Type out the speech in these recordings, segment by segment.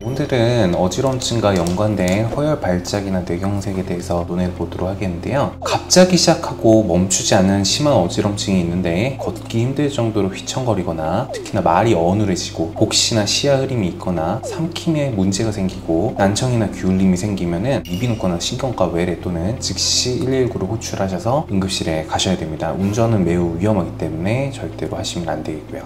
오늘은 어지럼증과 연관된 허혈 발작이나 뇌경색에 대해서 논해 보도록 하겠는데요. 갑자기 시작하고 멈추지 않는 심한 어지럼증이 있는데 걷기 힘들 정도로 휘청거리거나 특히나 말이 어눌해지고 복시나 시야 흐림이 있거나 삼킴에 문제가 생기고 난청이나 기울림이 생기면은 이비인후과나 신경과 외래 또는 즉시 119로 호출하셔서 응급실에 가셔야 됩니다. 운전은 매우 위험하기 때문에 절대로 하시면 안 되겠고요.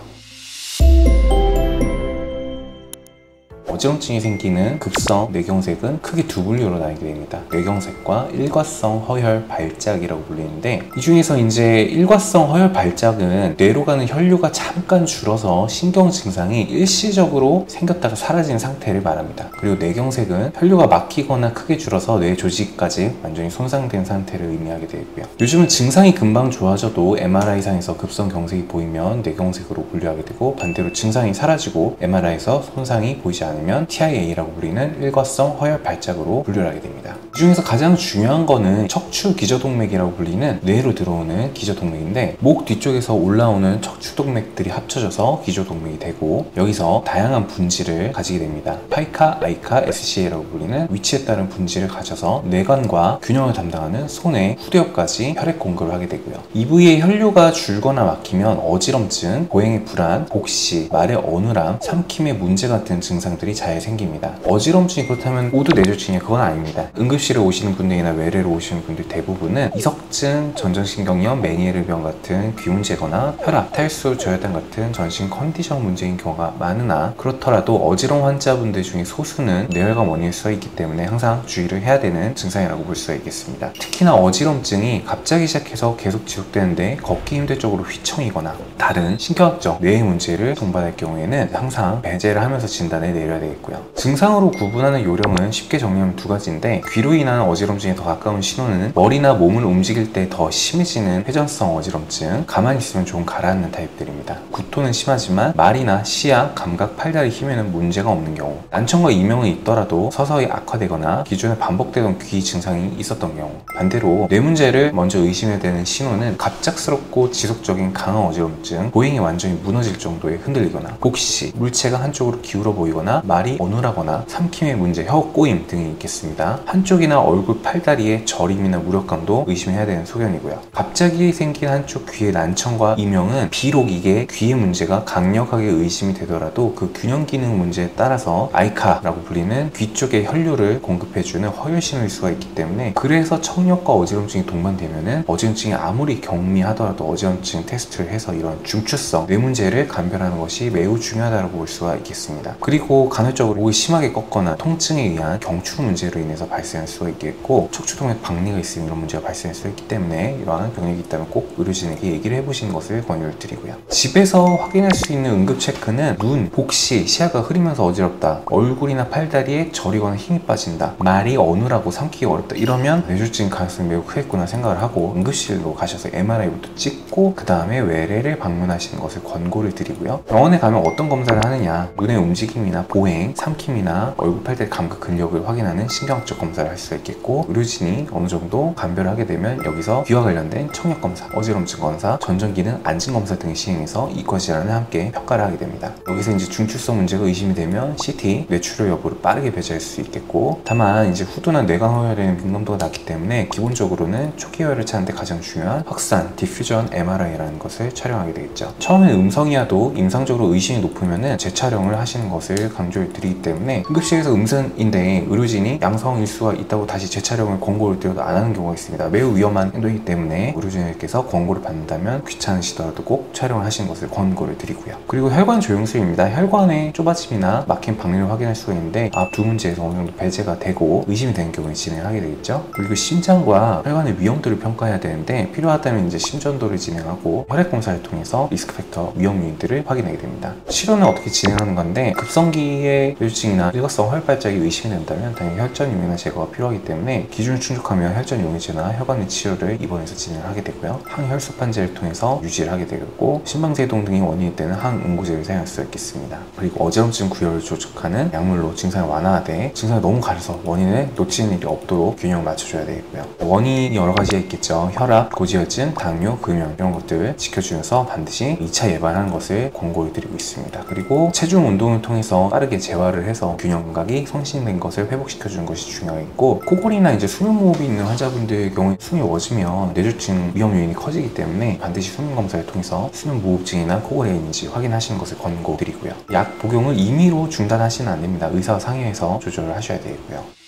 어지럼증이 생기는 급성 뇌경색은 크게 두 분류로 나뉘게 됩니다. 뇌경색과 일과성 허혈 발작이라고 불리는데, 이 중에서 이제 일과성 허혈 발작은 뇌로 가는 혈류가 잠깐 줄어서 신경 증상이 일시적으로 생겼다가 사라지는 상태를 말합니다. 그리고 뇌경색은 혈류가 막히거나 크게 줄어서 뇌 조직까지 완전히 손상된 상태를 의미하게 되고요. 요즘은 증상이 금방 좋아져도 MRI상에서 급성 경색이 보이면 뇌경색으로 분류하게 되고, 반대로 증상이 사라지고 MRI에서 손상이 보이지 않으면 TIA라고 불리는 일과성 허혈 발작으로 분류를 하게 됩니다. 이 중에서 가장 중요한 거는 척추 기저동맥이라고 불리는 뇌로 들어오는 기저동맥인데, 목 뒤쪽에서 올라오는 척추동맥들이 합쳐져서 기저동맥이 되고, 여기서 다양한 분지를 가지게 됩니다. 파이카, 아이카, SCA라고 불리는 위치에 따른 분지를 가져서 뇌관과 균형을 담당하는 손의 후두엽까지 혈액 공급을 하게 되고요. 이 부위에 혈류가 줄거나 막히면 어지럼증, 보행의 불안, 복시, 말의 어눌함, 삼킴의 문제 같은 증상들이 잘 생깁니다. 어지럼증이 그렇다면 모두 뇌졸중이 그건 아닙니다. 응급실에 오시는 분들이나 외래로 오시는 분들 대부분은 이석증, 전정신경염, 메니에르병 같은 귀 문제거나 혈압, 탈수, 저혈당 같은 전신 컨디션 문제인 경우가 많으나, 그렇더라도 어지러운 환자분들 중에 소수는 뇌혈관 원인일 수가 있기 때문에 항상 주의를 해야 되는 증상이라고 볼 수가 있겠습니다. 특히나 어지럼증이 갑자기 시작해서 계속 지속되는데 걷기 힘들 정도로 휘청이거나 다른 신경학적 뇌의 문제를 동반할 경우에는 항상 배제를 하면서 진단을 내려야 되겠고요. 증상으로 구분하는 요령은 쉽게 정리하면 두 가지인데, 귀로 인한 어지럼증에 더 가까운 신호는 머리나 몸을 움직일 때 더 심해지는 회전성 어지럼증, 가만히 있으면 좀 가라앉는 타입들입니다. 구토는 심하지만 말이나 시야, 감각, 팔다리 힘에는 문제가 없는 경우, 난청과 이명은 있더라도 서서히 악화되거나 기존에 반복되던 귀 증상이 있었던 경우, 반대로 뇌 문제를 먼저 의심해야 되는 신호는 갑작스럽고 지속적인 강한 어지럼증, 보행이 완전히 무너질 정도에 흔들리거나 복시, 물체가 한쪽으로 기울어 보이거나 말이 어눌하거나 삼킴의 문제, 혀 꼬임 등이 있겠습니다. 한쪽이나 얼굴, 팔다리의 저림이나 무력감도 의심해야 되는 소견이고요. 갑자기 생긴 한쪽 귀의 난청과 이명은 비록 이게 귀의 문제가 강력하게 의심이 되더라도 그 균형 기능 문제에 따라서 아이카라고 불리는 귀 쪽에 혈류를 공급해주는 허혈 신호일 수가 있기 때문에, 그래서 청력과 어지럼증이 동반되면은 어지럼증이 아무리 경미하더라도 어지럼증 테스트를 해서 이런 중추성 뇌 문제를 감별하는 것이 매우 중요하다고 볼 수가 있겠습니다. 그리고 간헐적으로 목이 심하게 꺾거나 통증에 의한 경추 문제로 인해서 발생할 수가 있겠고, 척추동맥 박리가 있으면 이런 문제가 발생할 수가 있기 때문에 이러한 병력이 있다면 꼭 의료진에게 얘기를 해보시는 것을 권유를 드리고요. 집에서 확인할 수 있는 응급 체크는 눈, 복시, 시야가 흐리면서 어지럽다, 얼굴이나 팔다리에 저리거나 힘이 빠진다, 말이 어눌하고 삼키기 어렵다, 이러면 뇌졸중 가능성이 매우 크겠구나 생각을 하고 응급실로 가셔서 MRI부터 찍고 그 다음에 외래를 방문하시는 것을 권고를 드리고요. 병원에 가면 어떤 검사를 하느냐, 눈의 움직임이나 보행, 삼킴이나 얼굴, 팔다리 감각, 근력을 확인하는 신경학적 검사를 할 수가 있겠고, 의료진이 어느 정도 감별을 하게 되면 여기서 귀와 관련된 청력 검사, 어지럼증 검사, 전정기능 안진 검사 등을 시행해서 이과 질환을 함께 평가를 하게 됩니다. 여기서 이제 중추성 문제가 의심이 되면 CT, 뇌출혈 여부를 빠르게 배제할 수 있겠고, 다만 이제 후두나 뇌관 허혈에는 민감도가 낮기 때문에 기본적으로는 초기 허혈을 찾는데 가장 중요한 확산, 디퓨전 MRI라는 것을 촬영하게 되겠죠. 처음에 음성이어도 임상적으로 의심이 높으면은 재촬영을 하시는 것을 강조를 드리기 때문에, 응급실에서 음성인데 의료진이 양성일 수가 있다고 다시 재촬영을 권고를 드려도 안 하는 경우가 있습니다. 매우 위험한 행동이기 때문에 의료진들께서 권고를 받는다면 귀찮으시더라도 꼭 촬영을 하시는 것을 권고를 드리고요. 그리고 혈관 조영술입니다. 혈관의 좁아짐이나 막힌 박리를 확인할 수가 있는데, 앞 두 문제에서 어느 정도 배제가 되고 의심이 되는 경우에 진행을 하게 되겠죠. 그리고 심장과 혈관의 위험도를 평가해야 되는데, 필요하다면 이제 심전도를 진행하고 혈액 검사를 통해서 리스크 팩터 위험 요인들을 확인하게 됩니다. 치료는 어떻게 진행하는 건데, 급성기의 뇌졸중이나 일과성 허혈 발작이 의심이 된다면 당연히 혈전 용해나 제거가 필요하기 때문에 기준을 충족하면 혈전 용해제나 혈관의 치료를 입원해서 진행을 하게 되고요. 항혈소판제를 통해서 유지를 하게 되겠고, 심방세동 등이 원인일 때는 항응고제를 사용할 수 있겠습니다. 그리고 어지럼증 구혈을 조축하는 약물로 증상을 완화하되, 증상이 너무 가려서 원인을 놓치는 일이 없도록 균형을 맞춰줘야 되겠고요. 원인이 여러 가지가 있겠죠. 혈압, 고지혈증, 당뇨, 금연 이런 것들을 지켜주면서 반드시 2차 예방하는 것을 권고를 드리고 있습니다. 그리고 체중 운동을 통해서 빠르게 재활을 해서 균형 감각이 성신된 것을 회복시켜주는 것이 중요하겠고, 코골이나 이제 수면무호흡이 있는 환자분들의 경우에 숨이 멎으면 뇌졸중 위험 요인이 커지기 때문에 반드시 수면 검사를 통해서 수면무호흡증이나 코골이가 있는지 확인하시는 것을 권고드리고요. 약 복용을 임의로 중단하시면 안 됩니다. 의사와 상의해서 조절을 하셔야 되고요.